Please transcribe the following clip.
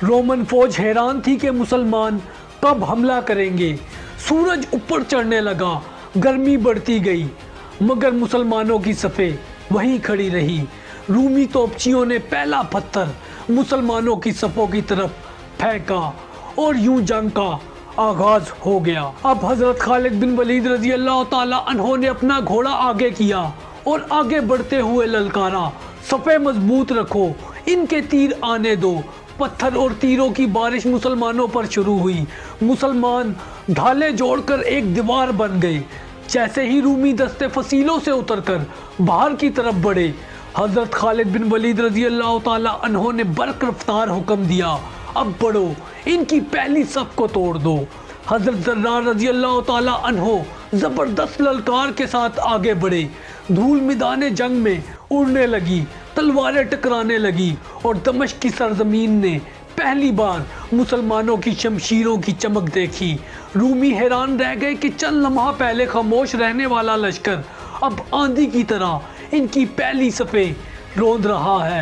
Roman फौज हैरान थी कि मुसलमान कब हमला करेंगे। सूरज ऊपर चढ़ने लगा, गर्मी बढ़ती गई, मगर मुसलमानों की सफ़ें वहीं खड़ी रही। रूमी तोपचियों ने पहला पत्थर मुसलमानों की सफ़ों की तरफ फेंका और यूं जंग का आगाज हो गया। अब हजरत खालिद बिन वलीद रजी अल्लाह ताला अन्हो ने अपना घोड़ा आगे किया और आगे बढ़ते हुए ललकारा, सफ़े मजबूत रखो, इनके तीर आने दो। पत्थर और तीरों की बारिश मुसलमानों पर शुरू हुई। मुसलमान ढाले जोड़कर एक दीवार बन गए। जैसे ही रूमी दस्ते फसीलों से उतरकर बाहर की तरफ बढ़े, हजरत खालिद बिन वलीद रजी अल्लाह ताला अन्हो ने बरक रफ्तार हुक्म दिया, अब बढ़ो, इनकी पहली सफ को तोड़ दो। हजरत जर्रार रजी अल्लाह ताला अन्हो ज़बरदस्त ललकार के साथ आगे बढ़े। धूल मैदान जंग में उड़ने लगी, तलवारें टकराने लगी और दमिश्क की सरजमीन ने पहली बार मुसलमानों की शमशीरों की चमक देखी। रूमी हैरान रह गए कि चंद लम्हा पहले खामोश रहने वाला लश्कर अब आंधी की तरह इनकी पहली सफ़ें रौंद रहा है।